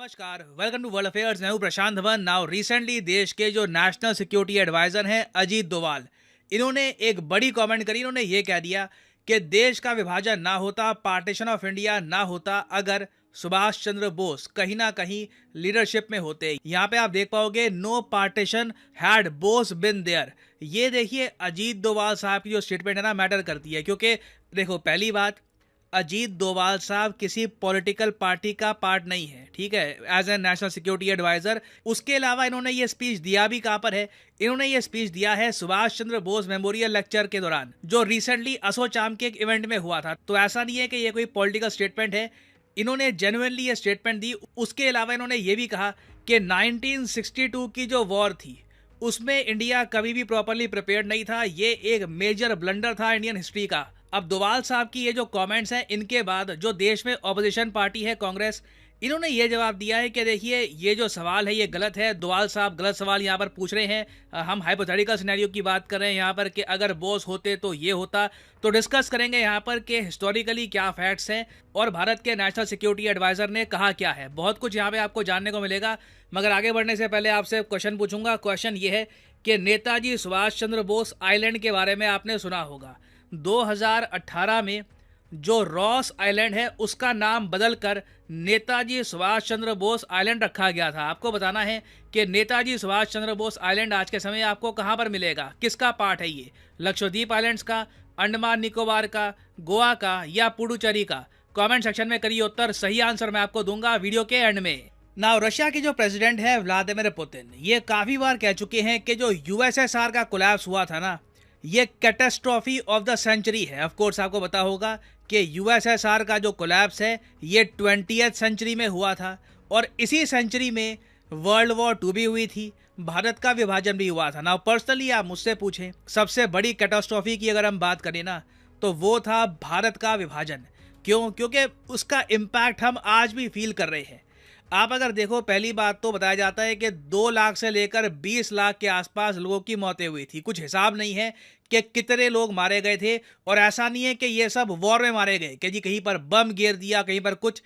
नमस्कार, welcome to world affairs. मैं हूं प्रशांत धवन। नाउ रिसेंटली देश के जो नेशनल सिक्योरिटी एडवाइजर हैं अजीत डोवाल, इन्होंने एक बड़ी कमेंट करी। इन्होंने ये कह दिया कि देश का विभाजन ना होता, पार्टीशन ऑफ इंडिया ना होता अगर सुभाष चंद्र बोस कहीं ना कहीं लीडरशिप में होते। यहाँ पे आप देख पाओगे, no partition had was been there. ये देखिए, अजीत डोवाल साहब की जो स्टेटमेंट है ना, मैटर करती है। क्योंकि देखो, पहली बात, अजीत डोभाल साहब किसी पॉलिटिकल पार्टी का पार्ट नहीं है, ठीक है, as a national security adviser. उसके अलावा इन्होंने ये स्पीच दिया भी कहां पर है? इन्होंने ये स्पीच दिया है सुभाष चंद्र बोस मेमोरियल लेक्चर के दौरान, जो रिसेंटली असोचाम के एक इवेंट में हुआ था। तो ऐसा नहीं है कि ये कोई पॉलिटिकल स्टेटमेंट है, इन्होंने जेन्युइनली ये स्टेटमेंट दी। उसके अलावा इन्होंने ये भी कहा कि 1962 की जो वॉर थी उसमें इंडिया कभी भी प्रॉपरली प्रिपेयर्ड नहीं था। ये एक मेजर ब्लंडर था इंडियन हिस्ट्री का। अब डोवाल साहब की ये जो कमेंट्स हैं, इनके बाद जो देश में ऑपोजिशन पार्टी है कांग्रेस, इन्होंने ये जवाब दिया है कि देखिए, ये जो सवाल है ये गलत है। डोवाल साहब गलत सवाल यहाँ पर पूछ रहे हैं। हम हाइपोथेटिकल सिनेरियो की बात कर रहे हैं यहाँ पर कि अगर बोस होते तो ये होता। तो डिस्कस करेंगे यहाँ पर कि हिस्टोरिकली क्या फैक्ट्स हैं और भारत के नेशनल सिक्योरिटी एडवाइजर ने कहा क्या है। बहुत कुछ यहाँ पे आपको जानने को मिलेगा। मगर आगे बढ़ने से पहले आपसे क्वेश्चन पूछूंगा। क्वेश्चन ये है कि नेताजी सुभाष चंद्र बोस आइलैंड के बारे में आपने सुना होगा। 2018 में जो रॉस आइलैंड है उसका नाम बदलकर नेताजी सुभाष चंद्र बोस आइलैंड रखा गया था। आपको बताना है कि नेताजी सुभाष चंद्र बोस आइलैंड आज के समय आपको कहां पर मिलेगा, किसका पार्ट है ये? लक्षद्वीप आइलैंड्स का, अंडमान निकोबार का, गोवा का या पुडुचेरी का? कमेंट सेक्शन में करिए उत्तर। सही आंसर मैं आपको दूंगा वीडियो के एंड में। नाउ, रशिया के जो प्रेसिडेंट है व्लादिमीर पुतिन, ये काफी बार कह चुके हैं कि जो यूएसएसआर का कोलैप्स हुआ था ना, ये कैटास्ट्रॉफी ऑफ द सेंचुरी है। ऑफ कोर्स आपको पता होगा कि यूएसएसआर का जो कोलैप्स है ये 20th सेंचुरी में हुआ था और इसी सेंचुरी में वर्ल्ड वॉर 2 भी हुई थी, भारत का विभाजन भी हुआ था। ना पर्सनली आप मुझसे पूछें, सबसे बड़ी कैटास्ट्रॉफी की अगर हम बात करें ना, तो वो था भारत का विभाजन। क्यों? क्योंकि उसका इम्पैक्ट हम आज भी फील कर रहे हैं। आप अगर देखो, पहली बात तो बताया जाता है कि 2 लाख से लेकर 20 लाख के आसपास लोगों की मौतें हुई थी। कुछ हिसाब नहीं है कि कितने लोग मारे गए थे। और ऐसा नहीं है कि ये सब वॉर में मारे गए, कि जी कहीं पर बम गिर दिया, कहीं पर कुछ।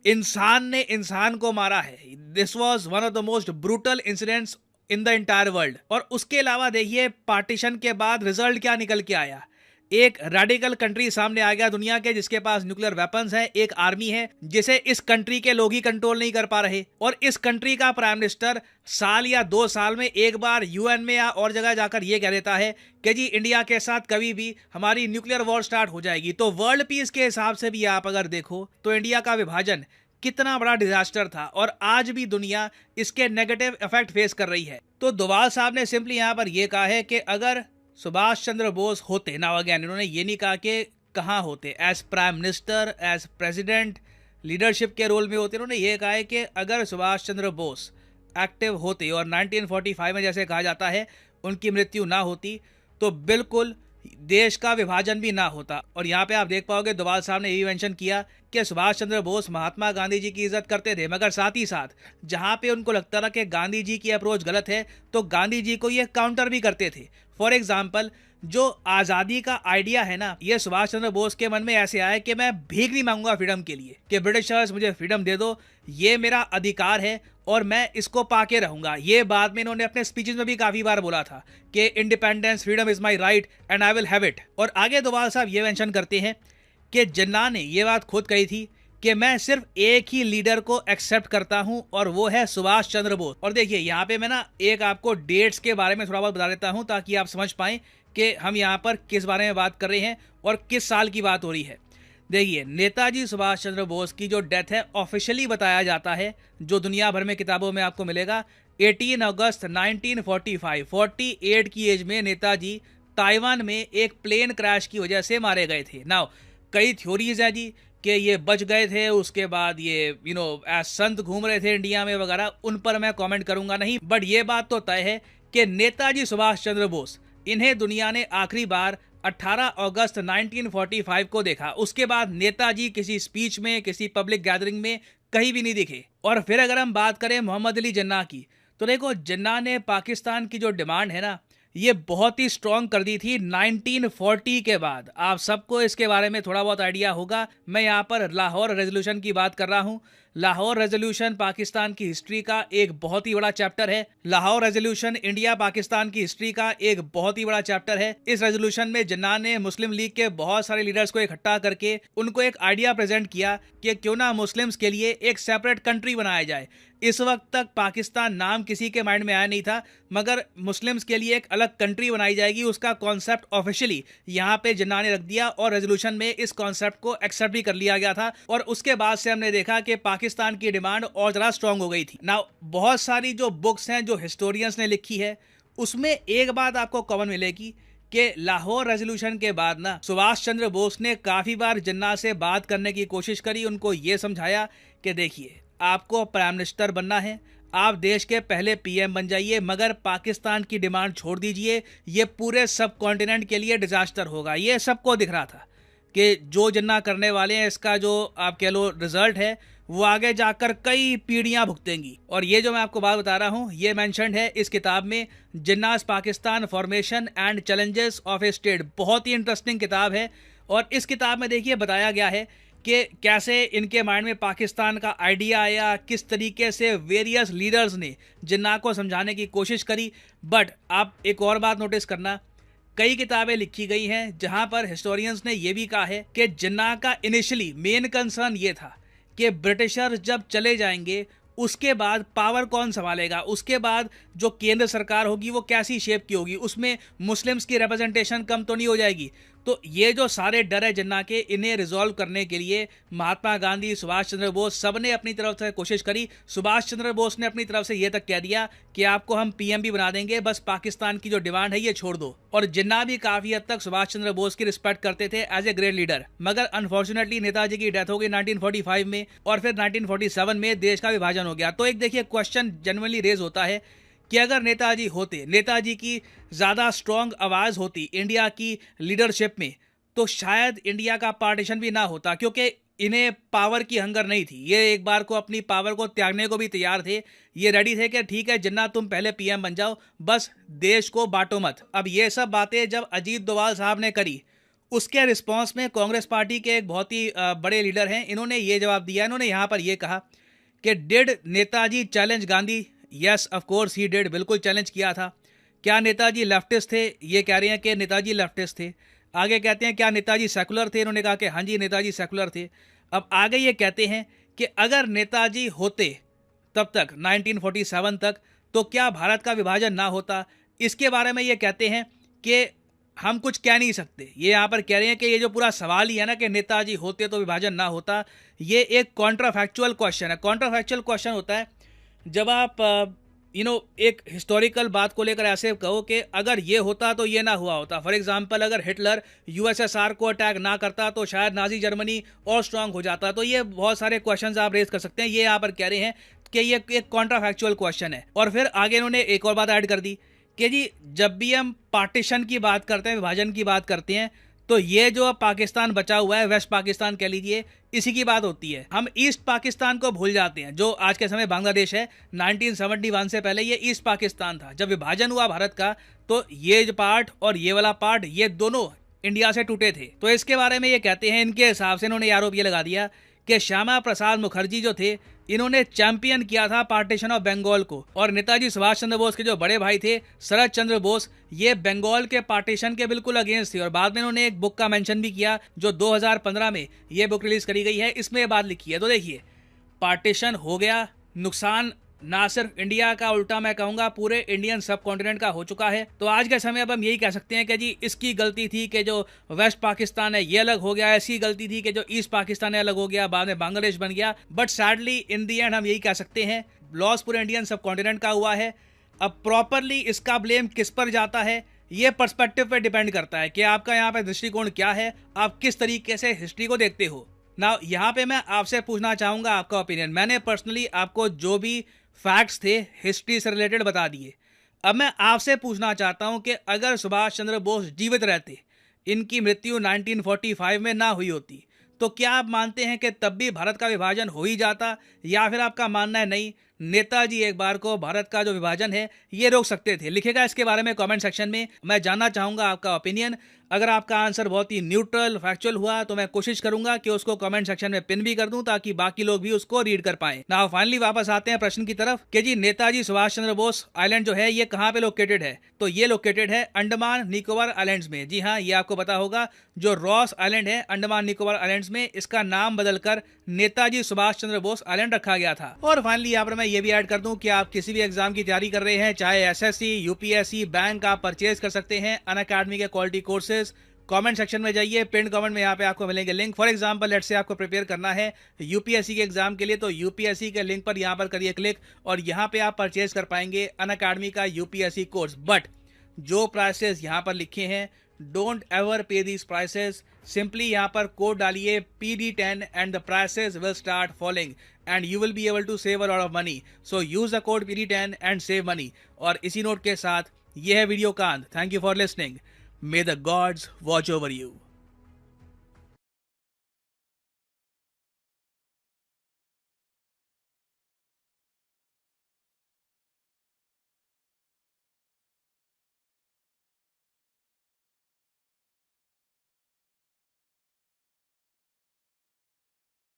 इंसान ने इंसान को मारा है। This was one of the most brutal incidents in the entire world. और उसके अलावा देखिए, पार्टीशन के बाद रिजल्ट क्या निकल के आया। एक रेडिकल कंट्री सामने आ गया दुनिया के, जिसके पास न्यूक्लियर वेपन्स हैं, एक आर्मी है जिसे इस कंट्री के लोग ही कंट्रोल नहीं कर पा रहे। और इस कंट्री का प्राइम मिनिस्टर साल या 2 साल में एक बार यूएन में या और जगह जाकर ये कह देता है कि जी इंडिया के साथ कभी भी हमारी न्यूक्लियर वॉर स्टार्ट हो जाएगी। तो वर्ल्ड पीस के हिसाब से भी आप अगर देखो तो इंडिया का विभाजन कितना बड़ा डिजास्टर था और आज भी दुनिया इसके नेगेटिव इफेक्ट फेस कर रही है। तो डोभाल साहब ने सिंपली यहाँ पर यह कहा है कि अगर सुभाष चंद्र बोस होते ना, अगेन इन्होंने ये नहीं कहा कि कहाँ होते, as prime minister, as president, leadership के रोल में होते। इन्होंने ये कहा है कि अगर सुभाष चंद्र बोस एक्टिव होते और 1945 में जैसे कहा जाता है उनकी मृत्यु ना होती, तो बिल्कुल देश का विभाजन भी ना होता। और यहाँ पे आप देख पाओगे, डोभाल साहब ने ये मेंशन किया कि सुभाष चंद्र बोस महात्मा गांधी जी की इज्जत करते थे, मगर साथ ही साथ जहाँ पे उनको लगता था कि गांधी जी की अप्रोच गलत है, तो गांधी जी को ये काउंटर भी करते थे। फॉर एग्जाम्पल, जो आज़ादी का आइडिया है ना, ये सुभाष चंद्र बोस के मन में ऐसे आया कि मैं भीख नहीं मांगूंगा फ्रीडम के लिए, कि ब्रिटिशर्स मुझे फ्रीडम दे दो, ये मेरा अधिकार है और मैं इसको पाके रहूंगा। ये बाद में इन्होंने अपने स्पीचेस में भी काफी बार बोला था कि independence, freedom is my right and I will have it. और आगे डोभाल साहब ये मेंशन करते हैं कि जिन्ना ने ये बात खुद कही थी कि मैं सिर्फ एक ही लीडर को एक्सेप्ट करता हूं और वो है सुभाष चंद्र बोस। और देखिए, यहाँ पे मैं ना एक आपको डेट्स के बारे में थोड़ा बहुत बता देता हूं ताकि आप समझ पाएं कि हम यहाँ पर किस बारे में बात कर रहे हैं और किस साल की बात हो रही है। देखिए, नेताजी सुभाष चंद्र बोस की जो डेथ है, ऑफिशियली बताया जाता है, जो दुनिया भर में किताबों में आपको मिलेगा, 18 अगस्त 1945, 48 की एज में नेताजी ताइवान में एक प्लेन क्रैश की वजह से मारे गए थे। नाउ, कई थ्योरीज हैं जी कि ये बच गए थे, उसके बाद ये एज संत घूम रहे थे इंडिया में वगैरह, उन पर मैं कमेंट करूंगा नहीं। बट ये बात तो तय है कि नेताजी सुभाष चंद्र बोस, इन्हें दुनिया ने आखिरी बार 18 अगस्त 1945 को देखा। उसके बाद नेताजी किसी स्पीच में, किसी पब्लिक गैदरिंग में कहीं भी नहीं दिखे। और फिर अगर हम बात करें मोहम्मद अली जिन्ना की, तो देखो, जिन्ना ने पाकिस्तान की जो डिमांड है ना, ये बहुत ही स्ट्रॉन्ग कर दी थी 1940 के बाद। आप सबको इसके बारे में थोड़ा बहुत आइडिया होगा। मैं यहाँ पर लाहौर रेजोल्यूशन की बात कर रहा हूँ। लाहौर रेजोल्यूशन पाकिस्तान की हिस्ट्री का एक बहुत ही बड़ा चैप्टर है। लाहौर रेजोल्यूशन इंडिया पाकिस्तान की हिस्ट्री का एक बहुत ही बड़ा चैप्टर है। इस रेजोल्यूशन में जिन्ना ने मुस्लिम लीग के बहुत सारे लीडर्स को इकट्ठा करके उनको एक आइडिया प्रेजेंट किया कि क्यों ना मुस्लिम्स के लिए एक सेपरेट कंट्री बनाया जाए। इस वक्त तक पाकिस्तान नाम किसी के माइंड में आया नहीं था, मगर मुस्लिम्स के लिए एक अलग कंट्री बनाई जाएगी, उसका कॉन्सेप्ट ऑफिशियली यहाँ पे जिन्ना ने रख दिया और रेजोल्यूशन में इस कॉन्सेप्ट को एक्सेप्ट भी कर लिया गया था। और उसके बाद से हमने देखा कि पाकिस्तान की डिमांड और ज़्यादा स्ट्रांग हो गई थी। ना बहुत सारी जो बुक्स हैं जो हिस्टोरियंस ने लिखी है उसमें एक बात आपको कॉमन मिलेगी कि लाहौर रेजोल्यूशन के बाद ना सुभाष चंद्र बोस ने काफ़ी बार जिन्ना से बात करने की कोशिश करी, उनको ये समझाया कि देखिए आपको प्राइम मिनिस्टर बनना है, आप देश के पहले पीएम बन जाइए, मगर पाकिस्तान की डिमांड छोड़ दीजिए, ये पूरे सब कॉन्टिनेंट के लिए डिजास्टर होगा। ये सबको दिख रहा था कि जो जिन्ना करने वाले हैं इसका जो आप कह लो रिजल्ट है वो आगे जाकर कई पीढ़ियां भुगतेंगी। और ये जो मैं आपको बात बता रहा हूँ ये मैंशनड है इस किताब में, Jinnah's Pakistan formation and challenges of a state. बहुत ही इंटरेस्टिंग किताब है। और इस किताब में देखिए बताया गया है कि कैसे इनके माइंड में पाकिस्तान का आइडिया आया, किस तरीके से वेरियस लीडर्स ने जिन्ना को समझाने की कोशिश करी। बट आप एक और बात नोटिस करना, कई किताबें लिखी गई हैं जहां पर हिस्टोरियंस ने यह भी कहा है कि जिन्ना का इनिशियली मेन कंसर्न ये था कि ब्रिटिशर्स जब चले जाएंगे उसके बाद पावर कौन संभालेगा, उसके बाद जो केंद्र सरकार होगी वो कैसी शेप की होगी, उसमें मुस्लिम्स की रिप्रेजेंटेशन कम तो नहीं हो जाएगी। तो ये जो सारे डर है जिन्ना के, इन्हें रिजॉल्व करने के लिए महात्मा गांधी, सुभाष चंद्र बोस सब ने अपनी तरफ से कोशिश करी। सुभाष चंद्र बोस ने अपनी तरफ से ये तक कह दिया कि आपको हम पीएम भी बना देंगे, बस पाकिस्तान की जो डिमांड है ये छोड़ दो। और जिन्ना भी काफी हद तक सुभाष चंद्र बोस की रिस्पेक्ट करते थे एज ए ग्रेट लीडर। मगर अनफॉर्चुनेटली नेताजी की डेथ हो गई 1945 में और फिर 1947 में देश का विभाजन हो गया। तो एक देखिए क्वेश्चन जनरली रेज होता है कि अगर नेताजी होते, नेताजी की ज़्यादा स्ट्रॉन्ग आवाज़ होती इंडिया की लीडरशिप में, तो शायद इंडिया का पार्टीशन भी ना होता, क्योंकि इन्हें पावर की हंगर नहीं थी। ये एक बार को अपनी पावर को त्यागने को भी तैयार थे। ये रेडी थे कि ठीक है जिन्ना तुम पहले पीएम बन जाओ, बस देश को बांटो मत। अब ये सब बातें जब अजीत डोभाल साहब ने करी, उसके रिस्पॉन्स में कांग्रेस पार्टी के एक बहुत ही बड़े लीडर हैं, इन्होंने ये जवाब दिया। इन्होंने यहाँ पर यह कहा कि did Netaji challenge Gandhi? Yes of course he did, बिल्कुल चैलेंज किया था। क्या नेताजी लेफ्टिस्ट थे? ये कह रहे हैं कि नेताजी लेफ्टिस्ट थे। आगे कहते हैं क्या नेताजी सेकुलर थे? इन्होंने कहा कि हाँ जी नेताजी सेकुलर थे। अब आगे ये कहते हैं कि अगर नेताजी होते तब तक 1947 तक, तो क्या भारत का विभाजन ना होता? इसके बारे में ये कहते हैं कि हम कुछ कह नहीं सकते। ये यहाँ पर कह रहे हैं कि ये जो पूरा सवाल ही है ना कि नेताजी होते तो विभाजन ना होता, ये एक कॉन्ट्राफैक्चुअल क्वेश्चन है। कॉन्ट्राफैक्चुअल क्वेश्चन होता है जब आप एक हिस्टोरिकल बात को लेकर ऐसे कहो कि अगर ये होता तो ये ना हुआ होता। फॉर एग्जांपल अगर हिटलर यूएसएसआर को अटैक ना करता तो शायद नाजी जर्मनी और स्ट्रांग हो जाता। तो ये बहुत सारे क्वेश्चंस आप रेज कर सकते हैं। ये यहाँ पर कह रहे हैं कि ये एक कॉन्ट्राफैक्चुअल क्वेश्चन है। और फिर आगे इन्होंने एक और बात ऐड कर दी कि जी जब भी हम पार्टीशन की बात करते हैं, विभाजन की बात करते हैं, तो ये जो पाकिस्तान बचा हुआ है, वेस्ट पाकिस्तान कह लीजिए, इसी की बात होती है। हम ईस्ट पाकिस्तान को भूल जाते हैं जो आज के समय बांग्लादेश है। 1971 से पहले ये ईस्ट पाकिस्तान था। जब विभाजन हुआ भारत का तो ये जो पार्ट और ये वाला पार्ट, ये दोनों इंडिया से टूटे थे। तो इसके बारे में ये कहते हैं, इनके हिसाब से इन्होंने आरोप ये लगा दिया कि श्यामा प्रसाद मुखर्जी जो थे इन्होंने चैंपियन किया था पार्टीशन ऑफ बंगाल को। और नेताजी सुभाष चंद्र बोस के जो बड़े भाई थे शरद चंद्र बोस, ये बंगाल के पार्टीशन के बिल्कुल अगेंस्ट थे। और बाद में इन्होंने एक बुक का मेंशन भी किया जो 2015 में ये बुक रिलीज करी गई है, इसमें ये बात लिखी है। तो देखिए पार्टीशन हो गया, नुकसान ना सिर्फ इंडिया का, उल्टा मैं कहूंगा पूरे इंडियन सब कॉन्टिनेंट का हो चुका है। तो आज के समय अब हम यही कह सकते हैं कि जी इसकी गलती थी कि जो वेस्ट पाकिस्तान है ये अलग हो गया, ऐसी गलती थी कि जो ईस्ट पाकिस्तान है अलग हो गया, बाद में बांग्लादेश बन गया। But sadly in the and हम यही कह सकते हैं लॉस पूरे इंडियन सब कॉन्टिनेंट का हुआ है। अब प्रॉपरली इसका ब्लेम किस पर जाता है, ये पर्सपेक्टिव पे डिपेंड करता है कि आपका यहाँ पे दृष्टिकोण क्या है, आप किस तरीके से हिस्ट्री को देखते हो। ना यहाँ पे मैं आपसे पूछना चाहूंगा आपका ओपिनियन। मैंने पर्सनली आपको जो भी फैक्ट्स थे हिस्ट्री से रिलेटेड बता दिए। अब मैं आपसे पूछना चाहता हूं कि अगर सुभाष चंद्र बोस जीवित रहते, इनकी मृत्यु 1945 में ना हुई होती, तो क्या आप मानते हैं कि तब भी भारत का विभाजन हो ही जाता, या फिर आपका मानना है नहीं नेताजी एक बार को भारत का जो विभाजन है ये रोक सकते थे? लिखेगा इसके बारे में कमेंट सेक्शन में, मैं जानना चाहूंगा आपका ओपिनियन। अगर आपका आंसर बहुत ही न्यूट्रल फैक्चुअल हुआ तो मैं कोशिश करूंगा कि उसको कमेंट सेक्शन में पिन भी कर दूं ताकि बाकी लोग भी उसको रीड कर पाएं। नाउ फाइनली वापस आते हैं प्रश्न की तरफ कि जी नेताजी सुभाष चंद्र बोस आइलैंड जो है ये कहां पे लोकेटेड है? तो ये लोकेटेड है अंडमान निकोबार आइलैंड्स में। जी हाँ, ये आपको पता होगा, जो रॉस आइलैंड है अंडमान निकोबार आइलैंड्स में, इसका नाम बदलकर नेताजी सुभाष चंद्र बोस आइलैंड रखा गया था। और फाइनली यहाँ पर मैं ये भी ऐड कर दूं कि आप किसी भी एग्जाम की तैयारी कर रहे हैं, चाहे एसएससी, यूपीएससी, बैंक, आप परचेज कर सकते हैं अनअकैडमी के क्वालिटी कोर्सेज। कमेंट सेक्शन में जाइए, पिन कमेंट में यहाँ पे आपको मिलेंगे link. For example let's say आपको प्रिपेयर करना है यूपीएससी के एग्जाम के लिए, तो यूपीएससी के लिंक पर यहाँ पर करिए क्लिक और यहाँ पे आप परचेज कर पाएंगे अनअकैडमी का यूपीएससी कोर्स। बट जो प्राइसेस यहाँ पर लिखे हैं, don't ever pay these prices. Simply यहाँ पर कोड डालिए PD10 and the prices will start following and you will be able to save a lot of money. So use the code PD10 and save money. और इसी note के साथ ये है video का अंत। Thank you for listening. May the gods watch over you.